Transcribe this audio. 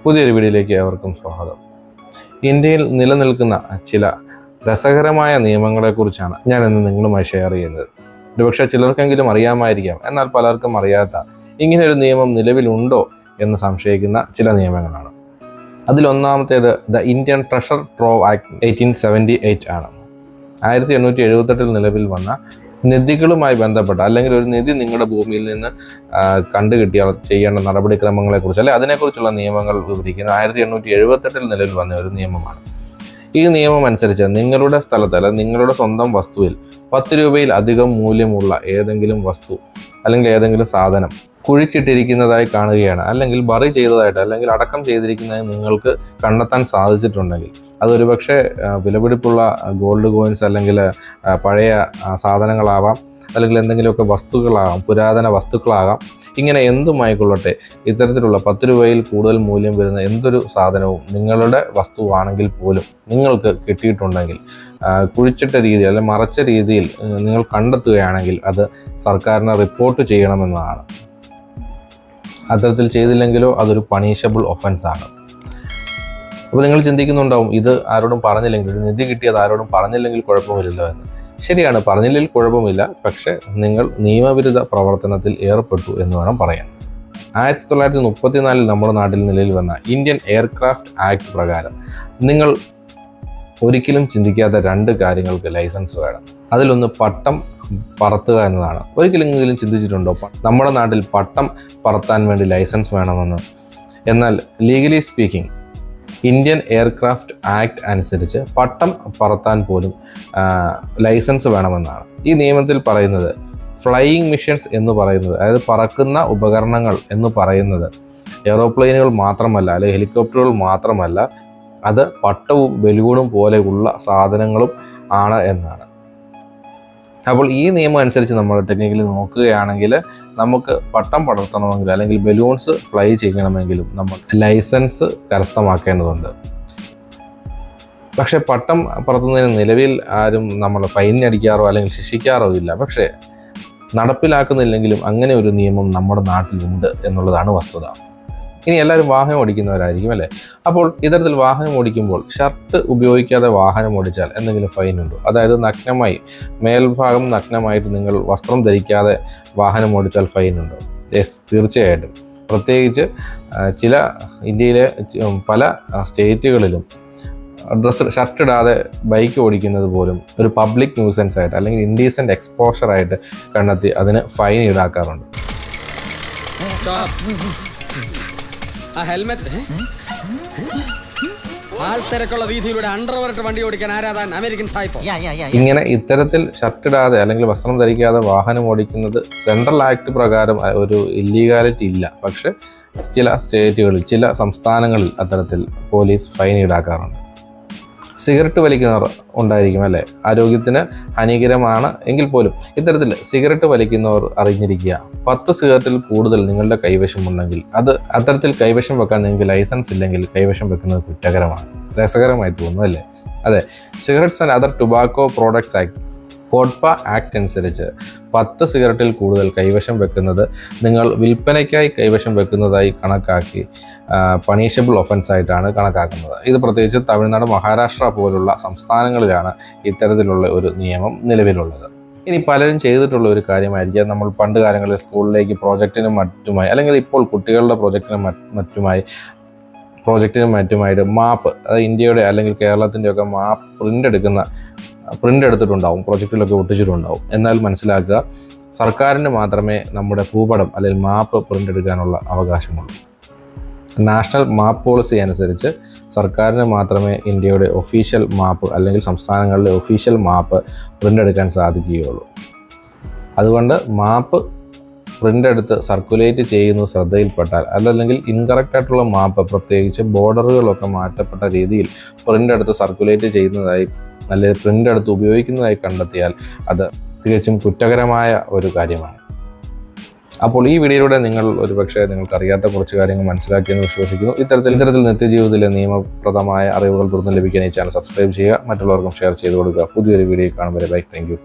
പുതിയൊരു വീഡിയോയിലേക്ക് ഏവർക്കും സ്വാഗതം. ഇന്ത്യയിൽ നിലനിൽക്കുന്ന ചില രസകരമായ നിയമങ്ങളെക്കുറിച്ചാണ് ഞാൻ ഇന്ന് നിങ്ങളുമായി ഷെയർ ചെയ്യുന്നത്. ഒരുപക്ഷെ ചിലർക്കെങ്കിലും അറിയാമായിരിക്കാം, എന്നാൽ പലർക്കും അറിയാത്ത ഇങ്ങനെയൊരു നിയമം നിലവിലുണ്ടോ എന്ന് സംശയിക്കുന്ന ചില നിയമങ്ങളാണ്. അതിലൊന്നാമത്തേത് the Indian treasure trove act 1878 ആണ്. 1878 നിലവിൽ വന്ന നിധികളുമായി ബന്ധപ്പെട്ട, അല്ലെങ്കിൽ ഒരു നിധി നിങ്ങളുടെ ഭൂമിയിൽ നിന്ന് കണ്ടുകിട്ടിയാൽ ചെയ്യേണ്ട നടപടിക്രമങ്ങളെക്കുറിച്ച് അല്ലെ അതിനെക്കുറിച്ചുള്ള നിയമങ്ങൾ വിവരിക്കുന്ന 1878 നിലവിൽ വന്ന ഒരു നിയമമാണ്. ഈ നിയമം അനുസരിച്ച് നിങ്ങളുടെ സ്ഥലത്ത് അല്ല നിങ്ങളുടെ സ്വന്തം വസ്തുവിൽ 10 രൂപയിൽ അധികം മൂല്യമുള്ള ഏതെങ്കിലും വസ്തു അല്ലെങ്കിൽ ഏതെങ്കിലും സാധനം കുഴിച്ചിട്ടിരിക്കുന്നതായി കാണുകയാണ്, അല്ലെങ്കിൽ ബറി ചെയ്തതായിട്ട് അല്ലെങ്കിൽ അടക്കം ചെയ്തിരിക്കുന്നതായി നിങ്ങൾക്ക് കണ്ടെത്താൻ സാധിച്ചിട്ടുണ്ടെങ്കിൽ, അതൊരുപക്ഷെ വിലപിടിപ്പുള്ള ഗോൾഡ് കോയിൻസ് അല്ലെങ്കിൽ പഴയ സാധനങ്ങളാവാം, അല്ലെങ്കിൽ എന്തെങ്കിലുമൊക്കെ വസ്തുക്കളാകാം, പുരാതന വസ്തുക്കളാകാം, ഇങ്ങനെ എന്തുമായിക്കൊള്ളട്ടെ, ഇത്തരത്തിലുള്ള 10 രൂപയിൽ കൂടുതൽ മൂല്യം വരുന്ന എന്തൊരു സാധനവും നിങ്ങളുടെ വസ്തുവാണെങ്കിൽ പോലും നിങ്ങൾക്ക് കിട്ടിയിട്ടുണ്ടെങ്കിൽ, കുഴിച്ചിട്ട രീതിയിൽ അല്ലെങ്കിൽ മറച്ച രീതിയിൽ നിങ്ങൾ കണ്ടെത്തുകയാണെങ്കിൽ അത് സർക്കാരിനെ റിപ്പോർട്ട് ചെയ്യണമെന്നതാണ്. അത്തരത്തിൽ ചെയ്തില്ലെങ്കിലോ അതൊരു പണിഷബിൾ ഒഫൻസ് ആണ്. അപ്പോൾ നിങ്ങൾ ചിന്തിക്കുന്നുണ്ടാവും, ഇത് ആരോടും പറഞ്ഞില്ലെങ്കിൽ, ഒരു നിധി കിട്ടിയത് ആരോടും പറഞ്ഞില്ലെങ്കിൽ കുഴപ്പമില്ലല്ലോ എന്ന്. ശരിയാണ്, പറഞ്ഞില്ലെങ്കിൽ കുഴപ്പമില്ല, പക്ഷേ നിങ്ങൾ നിയമവിരുദ്ധ പ്രവർത്തനത്തിൽ ഏർപ്പെട്ടു എന്ന് വേണം പറയാൻ. 1934 നമ്മുടെ നാട്ടിൽ നിലവിൽ വന്ന ഇന്ത്യൻ എയർക്രാഫ്റ്റ് ആക്ട് പ്രകാരം നിങ്ങൾ ഒരിക്കലും ചിന്തിക്കാത്ത 2 കാര്യങ്ങൾക്ക് ലൈസൻസ് വേണം. അതിലൊന്ന് പട്ടം പറത്തുക എന്നതാണ്. ഒരിക്കലെങ്കിലും ചിന്തിച്ചിട്ടുണ്ടോ നമ്മുടെ നാട്ടിൽ പട്ടം പറത്താൻ വേണ്ടി ലൈസൻസ് വേണമെന്ന്? എന്നാൽ legally speaking Indian aircraft act അനുസരിച്ച് പട്ടം പറത്താൻ പോലും ലൈസൻസ് വേണമെന്നാണ്. ഈ നിയമത്തിൽ പറയുന്നത് ഫ്ലൈയിങ് മിഷൻസ് എന്ന് പറയുന്നത്, അതായത് പറക്കുന്ന ഉപകരണങ്ങൾ എന്ന് പറയുന്നത് എയ്റോപ്ലെയിനുകൾ മാത്രമല്ല, അല്ലെങ്കിൽ ഹെലികോപ്റ്ററുകൾ മാത്രമല്ല, അത് പട്ടവും ബലൂണും പോലെയുള്ള സാധനങ്ങളും ആണ് എന്നാണ്. അപ്പോൾ ഈ നിയമം അനുസരിച്ച് നമ്മൾ ടെക്നിക്കലി നോക്കുകയാണെങ്കിൽ നമുക്ക് പട്ടം പടർത്തണമെങ്കിലും അല്ലെങ്കിൽ ബലൂൺസ് ഫ്ലൈ ചെയ്യണമെങ്കിലും നമ്മൾ ലൈസൻസ് കരസ്ഥമാക്കേണ്ടതുണ്ട്. പക്ഷേ പട്ടം പറത്തുന്നതിന് നിലവിൽ ആരും നമ്മൾ ഫൈൻ അടിക്കാറോ അല്ലെങ്കിൽ ശിക്ഷിക്കാറോ ഇല്ല. പക്ഷേ നടപ്പിലാക്കുന്നില്ലെങ്കിലും അങ്ങനെ ഒരു നിയമം നമ്മുടെ നാട്ടിലുണ്ട് എന്നുള്ളതാണ് വസ്തുത. ഇനി എല്ലാവരും വാഹനം ഓടിക്കുന്നവരായിരിക്കും അല്ലേ? അപ്പോൾ ഇത്തരത്തിൽ വാഹനം ഓടിക്കുമ്പോൾ ഷർട്ട് ഉപയോഗിക്കാതെ വാഹനം ഓടിച്ചാൽ എന്തെങ്കിലും ഫൈൻ ഉണ്ടോ? അതായത് നഗ്നമായി, മേൽഭാഗം നഗ്നമായിട്ട് നിങ്ങൾ വസ്ത്രം ധരിക്കാതെ വാഹനം ഓടിച്ചാൽ ഫൈൻ ഉണ്ടോ? യെസ്, തീർച്ചയായിട്ടും. പ്രത്യേകിച്ച് ഇന്ത്യയിലെ പല സ്റ്റേറ്റുകളിലും ഷർട്ട് ഇടാതെ ബൈക്ക് ഓടിക്കുന്നത് പോലും ഒരു പബ്ലിക് ന്യൂസൻസ് ആയിട്ട് അല്ലെങ്കിൽ ഇൻഡീസെൻ്റ് എക്സ്പോഷർ ആയിട്ട് കണ്ടെത്തി അതിന് ഫൈൻ ഈടാക്കാറുണ്ട്. ഇങ്ങനെ ഇത്തരത്തിൽ ഷർട്ട് ഇടാതെ അല്ലെങ്കിൽ വസ്ത്രം ധരിക്കാതെ വാഹനം ഓടിക്കുന്നത് സെൻട്രൽ ആക്ട് പ്രകാരം ഒരു ഇല്ലീഗാലിറ്റി ഇല്ല. പക്ഷെ ചില സ്റ്റേറ്റുകളിൽ, ചില സംസ്ഥാനങ്ങളിൽ അത്തരത്തിൽ പോലീസ് ഫൈൻ ഈടാക്കാറുണ്ട്. സിഗരറ്റ് വലിക്കുന്നവർ ഉണ്ടായിരിക്കും അല്ലേ? ആരോഗ്യത്തിന് ഹാനികരമാണ് എങ്കിൽ പോലും ഇത്തരത്തിൽ സിഗരറ്റ് വലിക്കുന്നവർ അറിഞ്ഞിരിക്കുക, 10 സിഗരറ്റിൽ കൂടുതൽ നിങ്ങളുടെ കൈവശമുണ്ടെങ്കിൽ അത് അത്തരത്തിൽ കൈവശം വെക്കാൻ നിങ്ങൾക്ക് ലൈസൻസ് ഇല്ലെങ്കിൽ കൈവശം വെക്കുന്നത് കുറ്റകരമാണ്. രസകരമായി തോന്നുന്നു അല്ലേ? അതെ, cigarettes and other tobacco products act COTPA act അനുസരിച്ച് 10 സിഗരറ്റിൽ കൂടുതൽ കൈവശം വെക്കുന്നത് നിങ്ങൾ വിൽപ്പനയ്ക്കായി കൈവശം വെക്കുന്നതായി കണക്കാക്കി പണിഷബിൾ ഒഫൻസ് ആയിട്ടാണ് കണക്കാക്കുന്നത്. ഇത് പ്രത്യേകിച്ച് തമിഴ്നാട്, മഹാരാഷ്ട്ര പോലുള്ള സംസ്ഥാനങ്ങളിലാണ് ഇത്തരത്തിലുള്ള ഒരു നിയമം നിലവിലുള്ളത്. ഇനി പലരും ചെയ്തിട്ടുള്ള ഒരു കാര്യമായിരിക്കാം, നമ്മൾ പണ്ട് കാലങ്ങളിൽ സ്കൂളിലേക്ക് പ്രോജക്റ്റിനും മറ്റുമായി, അല്ലെങ്കിൽ ഇപ്പോൾ കുട്ടികളുടെ പ്രോജക്റ്റിനും മറ്റുമായിട്ട് മാപ്പ്, അതായത് ഇന്ത്യയുടെ അല്ലെങ്കിൽ കേരളത്തിൻ്റെ ഒക്കെ മാപ്പ് പ്രിൻ്റ് എടുത്തിട്ടുണ്ടാവും, പ്രോജക്റ്റിലൊക്കെ ഒട്ടിച്ചിട്ടുണ്ടാവും. എന്നാൽ മനസ്സിലാക്കുക, സർക്കാരിന് മാത്രമേ നമ്മുടെ ഭൂപടം അല്ലെങ്കിൽ മാപ്പ് പ്രിൻ്റ് എടുക്കാനുള്ള അവകാശമുള്ളൂ. നാഷണൽ മാപ്പ് പോളിസി അനുസരിച്ച് സർക്കാരിന് മാത്രമേ ഇന്ത്യയുടെ ഒഫീഷ്യൽ മാപ്പ് അല്ലെങ്കിൽ സംസ്ഥാനങ്ങളിലെ ഒഫീഷ്യൽ മാപ്പ് പ്രിൻ്റ് എടുക്കാൻ സാധിക്കുകയുള്ളൂ. അതുകൊണ്ട് മാപ്പ് പ്രിൻ്റ് എടുത്ത് സർക്കുലേറ്റ് ചെയ്യുന്നത് ശ്രദ്ധയിൽപ്പെട്ടാൽ, അതല്ലെങ്കിൽ ഇൻകറക്റ്റ് ആയിട്ടുള്ള മാപ്പ്, പ്രത്യേകിച്ച് ബോർഡറുകളൊക്കെ മാറ്റപ്പെട്ട രീതിയിൽ പ്രിൻ്റ് എടുത്ത് സർക്കുലേറ്റ് ചെയ്യുന്നതായി അല്ലെങ്കിൽ പ്രിൻ്റ് എടുത്ത് ഉപയോഗിക്കുന്നതായി കണ്ടെത്തിയാൽ അത് തികച്ചും കുറ്റകരമായ ഒരു കാര്യമാണ്. അപ്പോൾ ഈ വീഡിയോയിലൂടെ ഒരുപക്ഷെ നിങ്ങൾക്കറിയാത്ത കുറച്ച് കാര്യങ്ങൾ മനസ്സിലാക്കിയെന്ന് വിശ്വസിക്കുന്നു. ഇത്തരത്തിൽ നിത്യജീവിതത്തിലെ നിയമപ്രദമായ അറിവുകൾ തുറന്നു ലഭിക്കാൻ ഈ ചാനൽ സബ്സ്ക്രൈബ് ചെയ്യുക, മറ്റുള്ളവർക്കും ഷെയർ ചെയ്ത് കൊടുക്കുക. പുതിയൊരു വീഡിയോ കാണും വരെ ബൈ. Thank you.